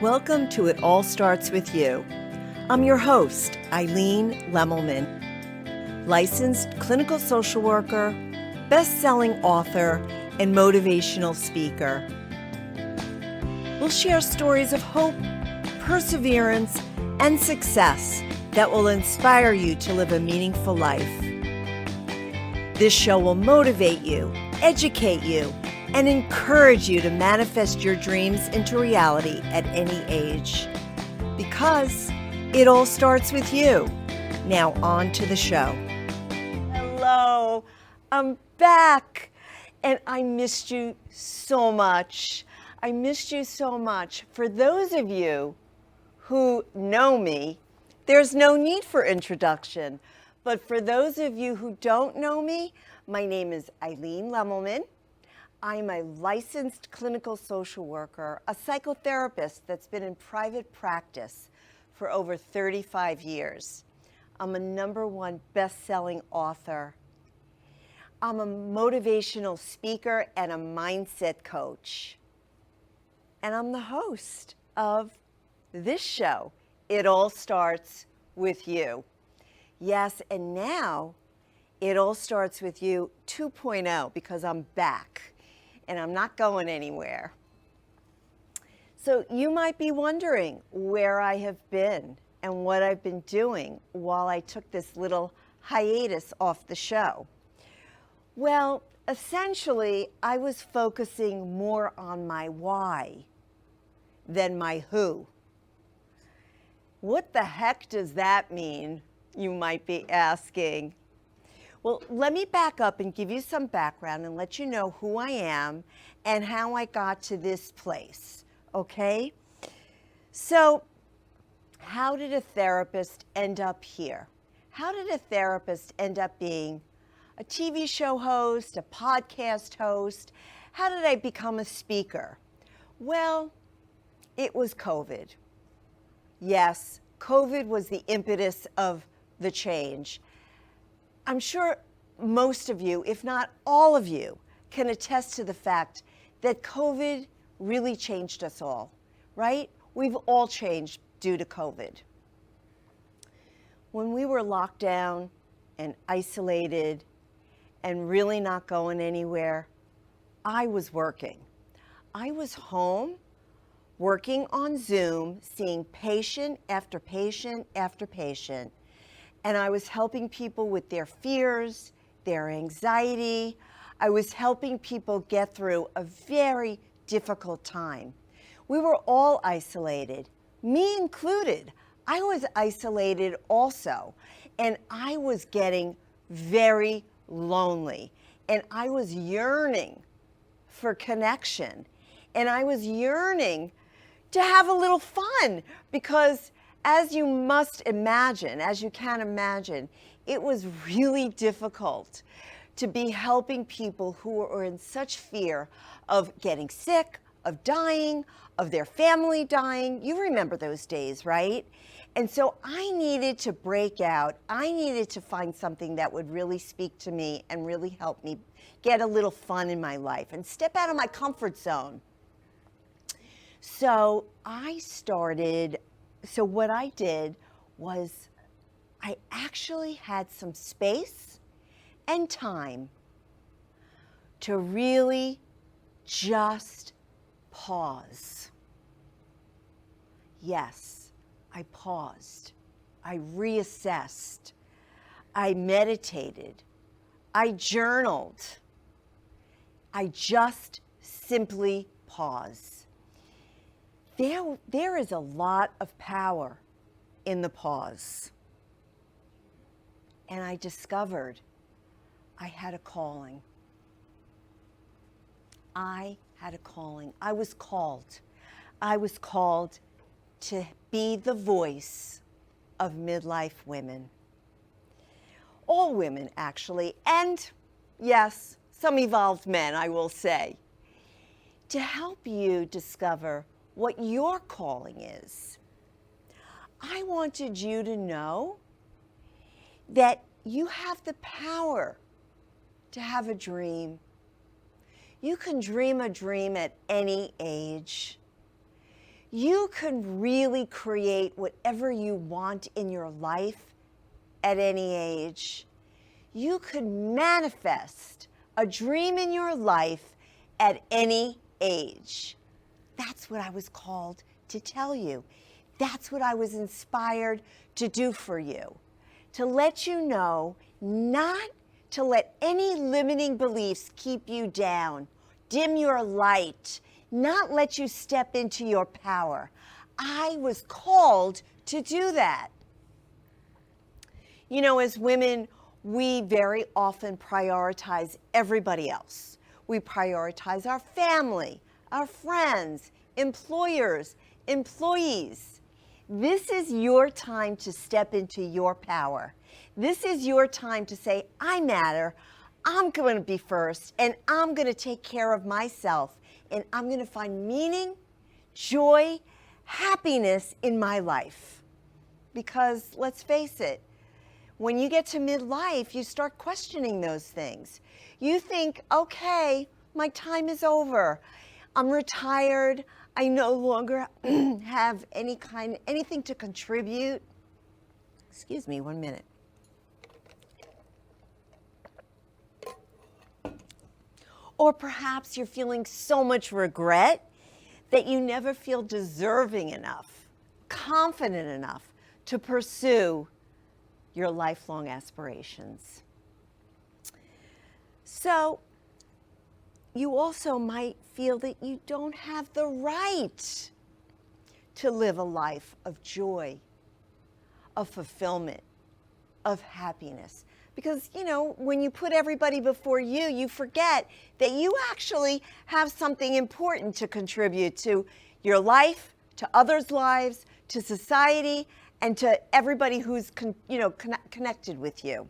Welcome to It All Starts With You. I'm your host, Eileen Lemelman, licensed clinical social worker, best-selling author, and motivational speaker. We'll share stories of hope, perseverance, and success that will inspire you to live a meaningful life. This show will motivate you, educate you, and encourage you to manifest your dreams into reality at any age. Because it all starts with you. Now on to the show. Hello, I'm back, and I missed you so much. I missed you so much. For those of you who know me, there's no need for introduction. But for those of you who don't know me, my name is Eileen Lemelman. I'm a licensed clinical social worker, a psychotherapist that's been in private practice for over 35 years. I'm a #1 best-selling author. I'm a motivational speaker and a mindset coach. And I'm the host of this show, It All Starts With You. Yes, and now It All Starts With You 2.0 because I'm back. And I'm not going anywhere. So you might be wondering where I have been and what I've been doing while I took this little hiatus off the show. Well, essentially, I was focusing more on my why than my who. What the heck does that mean, you might be asking? Well, let me back up and give you some background and let you know who I am and how I got to this place, okay? So, how did a therapist end up here? How did a therapist end up being a TV show host, a podcast host? How did I become a speaker? Well, it was COVID. Yes, COVID was the impetus of the change. I'm sure most of you, if not all of you, can attest to the fact that COVID really changed us all, right? We've all changed due to COVID. When we were locked down and isolated and really not going anywhere, I was working. I was home working on Zoom, seeing patient after patient after patient. And I was helping people with their fears, their anxiety. I was helping people get through a very difficult time. We were all isolated, me included. I was isolated also, and I was getting very lonely, and I was yearning for connection, and I was yearning to have a little fun because as you must imagine, as you can imagine, it was really difficult to be helping people who were in such fear of getting sick, of dying, of their family dying. You remember those days, right? And so I needed to break out. I needed to find something that would really speak to me and really help me get a little fun in my life and step out of my comfort zone. So what I did was I actually had some space and time to really just pause. Yes, I paused. I reassessed. I meditated. I journaled. I just simply paused. There is a lot of power in the pause. And I discovered I had a calling. I had a calling. I was called. I was called to be the voice of midlife women. All women, actually, and yes, some evolved men, I will say, to help you discover what your calling is. I wanted you to know that you have the power to have a dream. You can dream a dream at any age. You can really create whatever you want in your life at any age. You could manifest a dream in your life at any age. That's what I was called to tell you. That's what I was inspired to do for you. To let you know not to let any limiting beliefs keep you down, dim your light, not let you step into your power. I was called to do that. You know, as women, we very often prioritize everybody else. We prioritize our family, our friends, employers, employees. This is your time to step into your power. This is your time to say, I matter, I'm going to be first, and I'm going to take care of myself, and I'm going to find meaning, joy, happiness in my life. Because let's face it, when you get to midlife, you start questioning those things. You think, okay, my time is over. I'm retired. I no longer have anything to contribute. Excuse me, 1 minute. Or perhaps you're feeling so much regret that you never feel deserving enough, confident enough to pursue your lifelong aspirations. So you also might feel that you don't have the right to live a life of joy, of fulfillment, of happiness. Because, you know, when you put everybody before you, you forget that you actually have something important to contribute to your life, to others' lives, to society, and to everybody who's connected with you.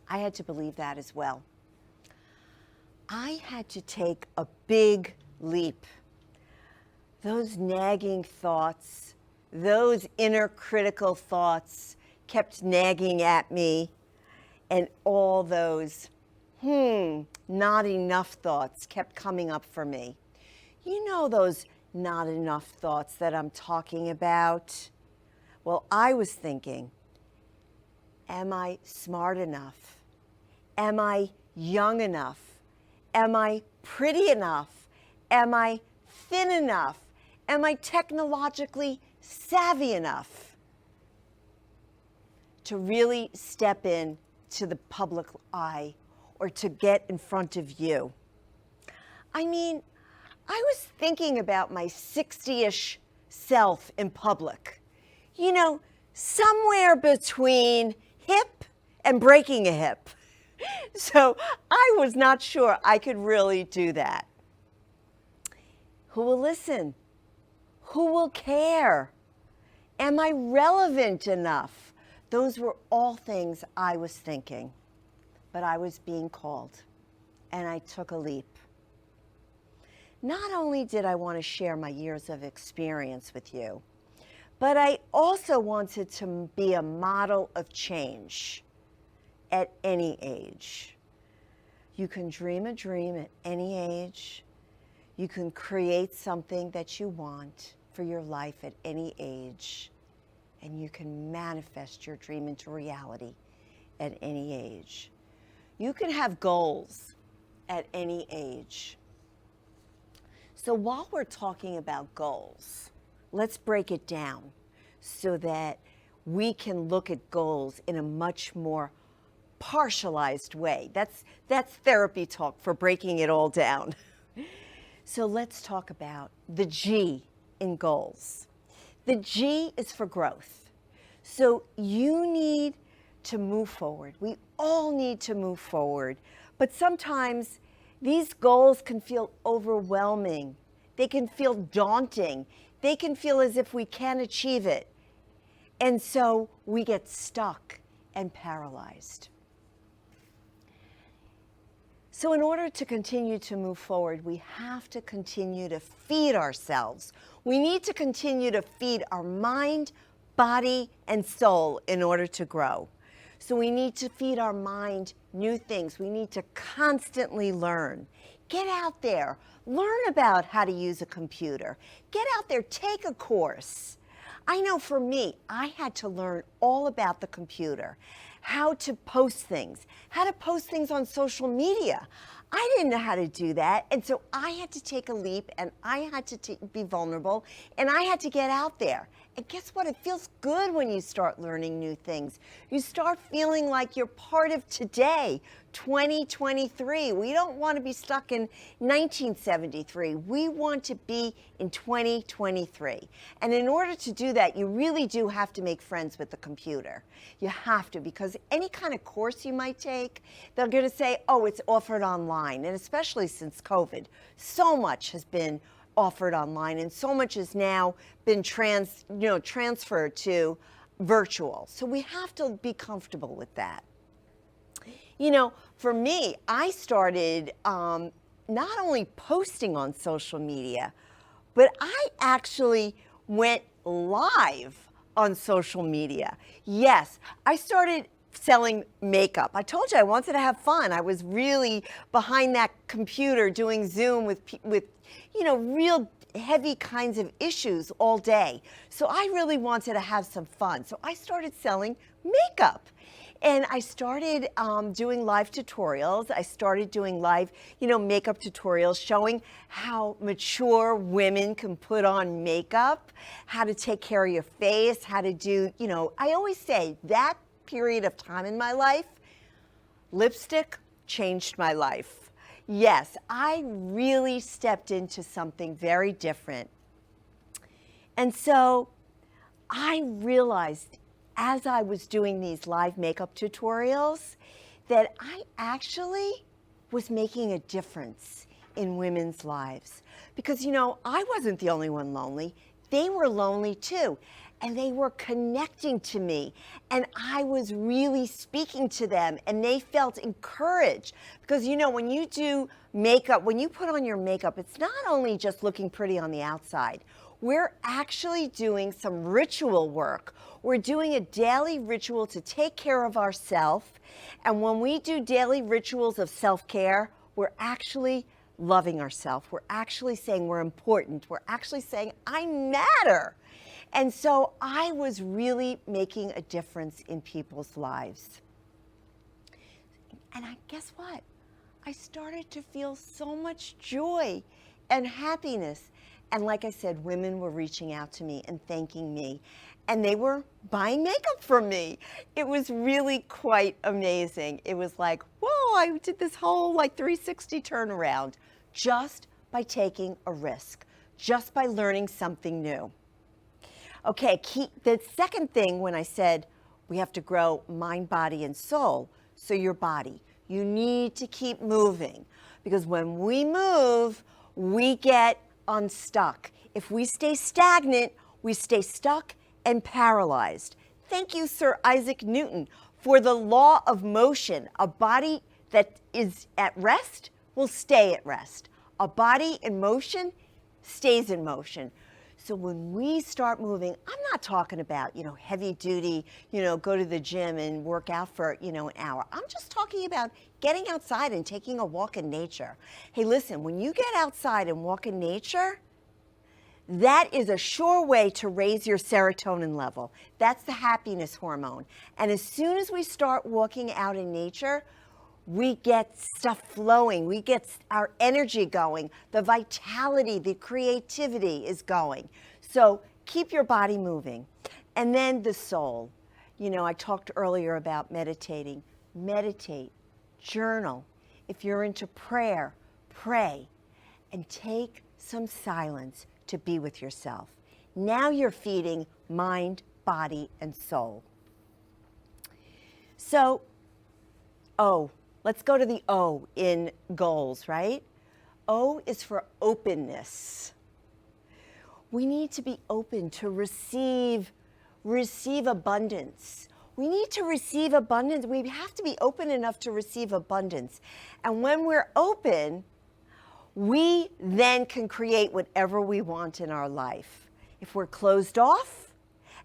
I had to believe that as well. I had to take a big leap. Those nagging thoughts, those inner critical thoughts kept nagging at me, and all those not enough thoughts kept coming up for me. You know those not enough thoughts that I'm talking about? Well, I was thinking, am I smart enough? Am I young enough? Am I pretty enough? Am I thin enough? Am I technologically savvy enough to really step in to the public eye or to get in front of you? I mean, I was thinking about my 60-ish self in public. You know, somewhere between hip and breaking a hip. So I was not sure I could really do that. Who will listen? Who will care? Am I relevant enough? Those were all things I was thinking, but I was being called, and I took a leap. Not only did I want to share my years of experience with you, but I also wanted to be a model of change at any age. You can dream a dream at any age. You can create something that you want for your life at any age. And you can manifest your dream into reality at any age. You can have goals at any age. So while we're talking about goals, let's break it down so that we can look at goals in a much more partialized way. That's therapy talk for breaking it all down. So let's talk about the G in goals. The G is for growth. So you need to move forward. We all need to move forward. But sometimes these goals can feel overwhelming. They can feel daunting. They can feel as if we can't achieve it. And so we get stuck and paralyzed. So in order to continue to move forward, we have to continue to feed ourselves. We need to continue to feed our mind, body, and soul in order to grow. So we need to feed our mind new things. We need to constantly learn. Get out there, learn about how to use a computer. Get out there, take a course. I know for me, I had to learn all about the computer, how to post things on social media. I didn't know how to do that, and so I had to take a leap, and I had to be vulnerable, and I had to get out there. And guess what? It feels good when you start learning new things. You start feeling like you're part of today, 2023. We don't want to be stuck in 1973. We want to be in 2023. And in order to do that, you really do have to make friends with the computer. You have to, because any kind of course you might take, they're going to say, oh, it's offered online. And especially since COVID, so much has been offered online, and so much has now been transferred to virtual. So we have to be comfortable with that. For me, I started not only posting on social media, but I actually went live on social media. Yes, I started selling makeup. I told you I wanted to have fun. I was really behind that computer doing Zoom with real heavy kinds of issues all day. So I really wanted to have some fun. So I started selling makeup. And I started doing live tutorials. I started doing live, makeup tutorials showing how mature women can put on makeup, how to take care of your face, how to do, I always say that period of time in my life, lipstick changed my life. Yes, I really stepped into something very different. And so I realized as I was doing these live makeup tutorials that I actually was making a difference in women's lives. Because, I wasn't the only one lonely. They were lonely too. And they were connecting to me. And I was really speaking to them. And they felt encouraged. Because, when you do makeup, when you put on your makeup, it's not only just looking pretty on the outside. We're actually doing some ritual work. We're doing a daily ritual to take care of ourselves. And when we do daily rituals of self-care, we're actually loving ourselves. We're actually saying we're important. We're actually saying, I matter. And so I was really making a difference in people's lives. And guess what? I started to feel so much joy and happiness. And like I said, women were reaching out to me and thanking me. And they were buying makeup from me. It was really quite amazing. It was like, whoa, I did this whole 360 turnaround just by taking a risk, just by learning something new. Okay, the second thing when I said we have to grow mind, body, and soul, so your body, you need to keep moving. Because when we move, we get unstuck. If we stay stagnant, we stay stuck and paralyzed. Thank you, Sir Isaac Newton, for the law of motion. A body that is at rest will stay at rest. A body in motion stays in motion. So when we start moving, I'm not talking about, heavy duty, go to the gym and work out for, an hour. I'm just talking about getting outside and taking a walk in nature. Hey, listen, when you get outside and walk in nature, that is a sure way to raise your serotonin level. That's the happiness hormone. And as soon as we start walking out in nature, we get stuff flowing. We get our energy going. The vitality, the creativity is going. So keep your body moving. And then the soul. I talked earlier about meditating. Meditate, journal. If you're into prayer, pray, and take some silence to be with yourself. Now you're feeding mind, body, and soul. So, let's go to the O in goals, right? O is for openness. We need to be open to receive abundance. We need to receive abundance. We have to be open enough to receive abundance. And when we're open, we then can create whatever we want in our life. If we're closed off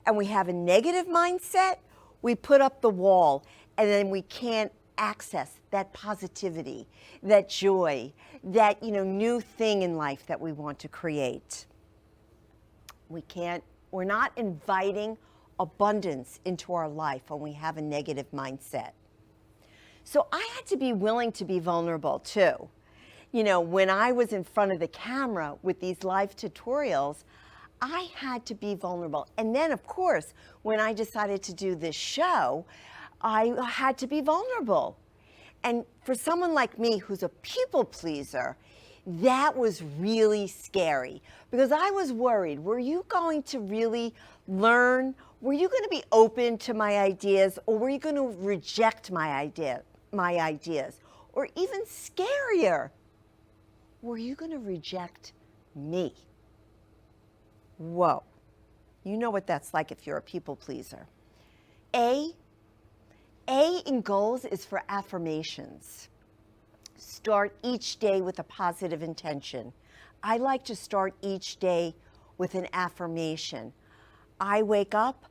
and we have a negative mindset, we put up the wall and then we can't access that positivity, that joy, that, new thing in life that we want to create. We're not inviting abundance into our life when we have a negative mindset. So I had to be willing to be vulnerable too. When I was in front of the camera with these live tutorials, I had to be vulnerable. And then, of course, when I decided to do this show, I had to be vulnerable. And for someone like me who's a people pleaser, that was really scary because I was worried. Were you going to really learn? Were you going to be open to my ideas, or were you going to reject my ideas? Or even scarier, were you going to reject me? Whoa. You know what that's like if you're a people pleaser. A in goals is for affirmations. Start each day with a positive intention. I like to start each day with an affirmation. I wake up,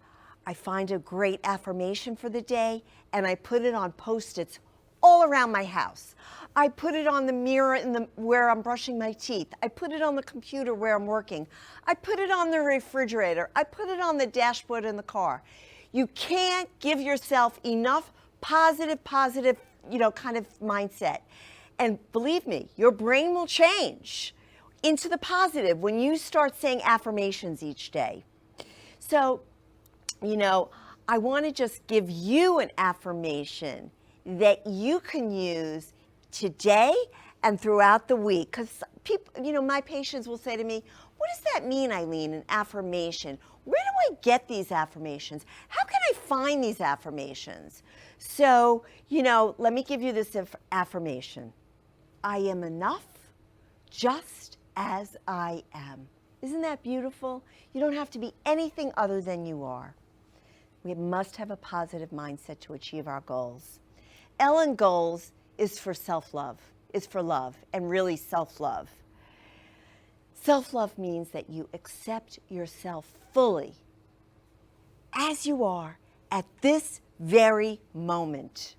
I find a great affirmation for the day, and I put it on Post-its all around my house. I put it on the mirror where I'm brushing my teeth. I put it on the computer where I'm working. I put it on the refrigerator. I put it on the dashboard in the car. You can't give yourself enough positive, kind of mindset. And believe me, your brain will change into the positive when you start saying affirmations each day. So, I want to just give you an affirmation that you can use today and throughout the week. Because people, my patients will say to me, what does that mean, Eileen, an affirmation? Where do I get these affirmations? How can I find these affirmations? So, let me give you this affirmation. I am enough just as I am. Isn't that beautiful? You don't have to be anything other than you are. We must have a positive mindset to achieve our goals. L in goals is for self-love, is for love, and really self-love. Self-love means that you accept yourself fully as you are at this very moment.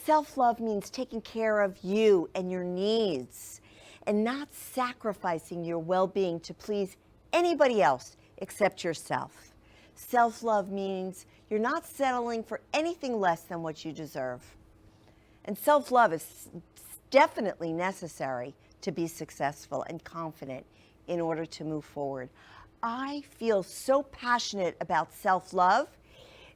Self-love means taking care of you and your needs and not sacrificing your well-being to please anybody else except yourself. Self-love means you're not settling for anything less than what you deserve. And self-love is definitely necessary to be successful and confident in order to move forward. I feel so passionate about self-love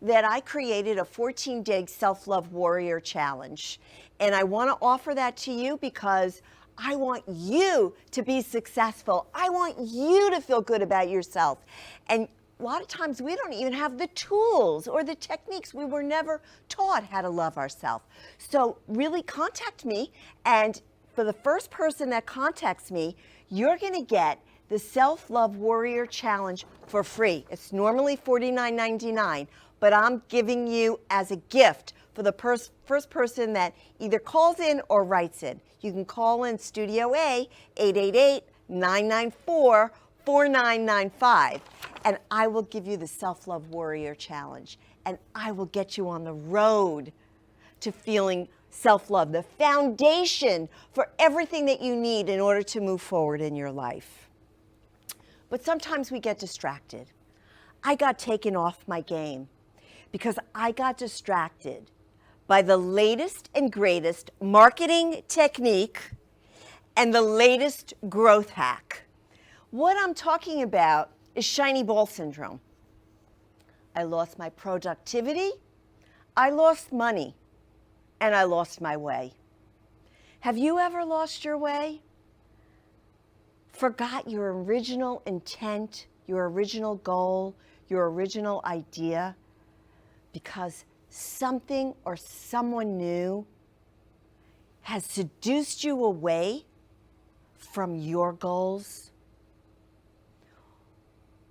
that I created a 14-day self-love warrior challenge. And I want to offer that to you because I want you to be successful. I want you to feel good about yourself. And a lot of times we don't even have the tools or the techniques. We were never taught how to love ourselves. So really contact me, and for the first person that contacts me, you're going to get the Self-Love Warrior Challenge for free. It's normally $49.99, but I'm giving you as a gift for the first person that either calls in or writes in. You can call in Studio A, 888-994-4995, and I will give you the Self-Love Warrior Challenge, and I will get you on the road to feeling self-love, the foundation for everything that you need in order to move forward in your life. But sometimes we get distracted. I got taken off my game because I got distracted by the latest and greatest marketing technique and the latest growth hack. What I'm talking about is shiny ball syndrome. I lost my productivity, I lost money, and I lost my way. Have you ever lost your way? Forgot your original intent, your original goal, your original idea, because something or someone new has seduced you away from your goals?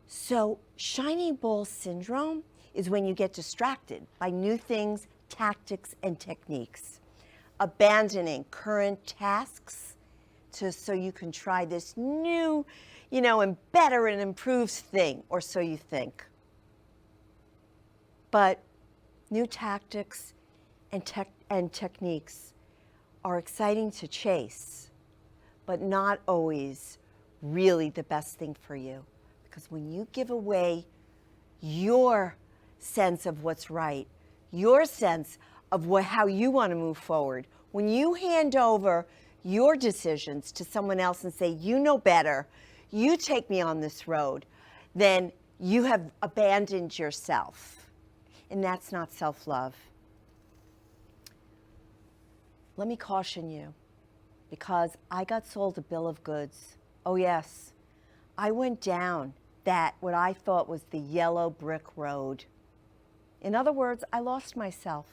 So shiny ball syndrome is when you get distracted by new things, tactics, and techniques, abandoning current tasks so you can try this new, and better and improved thing, or so you think. But new tactics and techniques are exciting to chase, but not always really the best thing for you. Because when you give away your sense of what's right, your sense of how you want to move forward, when you hand over your decisions to someone else and say, you know better, you take me on this road, then you have abandoned yourself. And that's not self-love. Let me caution you, because I got sold a bill of goods. Oh yes, I went down that what I thought was the yellow brick road. In other words, I lost myself.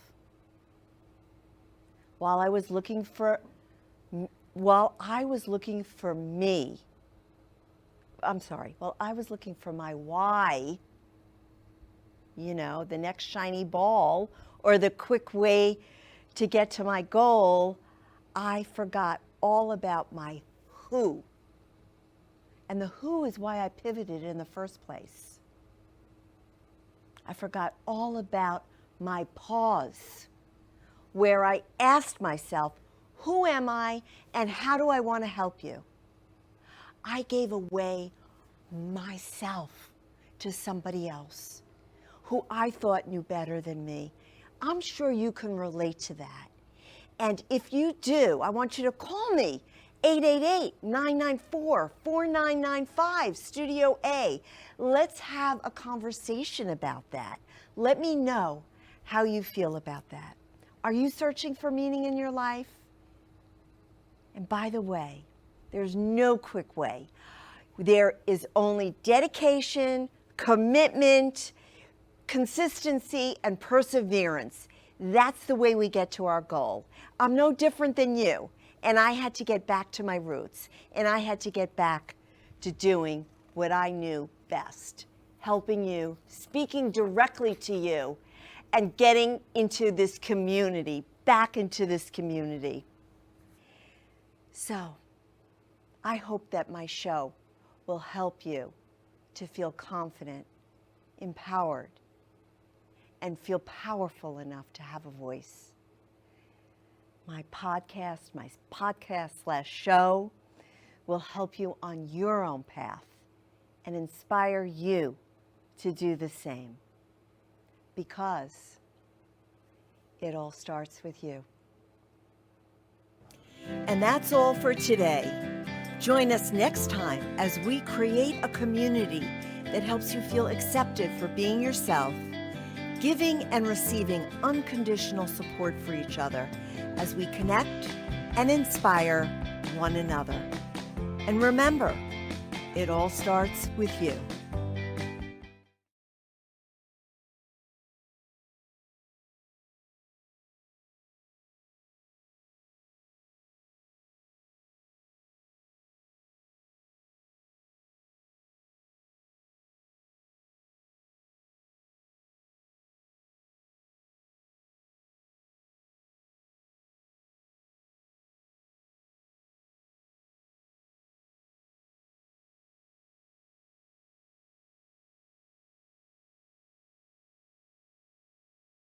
While I was looking for me, while I was looking for my why, the next shiny ball or the quick way to get to my goal, I forgot all about my who. And the who is why I pivoted in the first place. I forgot all about my pause, where I asked myself, who am I and how do I want to help you? I gave away myself to somebody else who I thought knew better than me. I'm sure you can relate to that. And if you do, I want you to call me, 888-994-4995, Studio A. Let's have a conversation about that. Let me know how you feel about that. Are you searching for meaning in your life? And by the way, there's no quick way. There is only dedication, commitment, consistency, and perseverance. That's the way we get to our goal. I'm no different than you, and I had to get back to my roots, and I had to get back to doing what I knew best, helping you, speaking directly to you, and getting into this community, back into this community. So, I hope that my show will help you to feel confident, empowered, and feel powerful enough to have a voice. My podcast/show will help you on your own path and inspire you to do the same, because it all starts with you. And that's all for today. Join us next time as we create a community that helps you feel accepted for being yourself, giving and receiving unconditional support for each other as we connect and inspire one another. And remember, it all starts with you.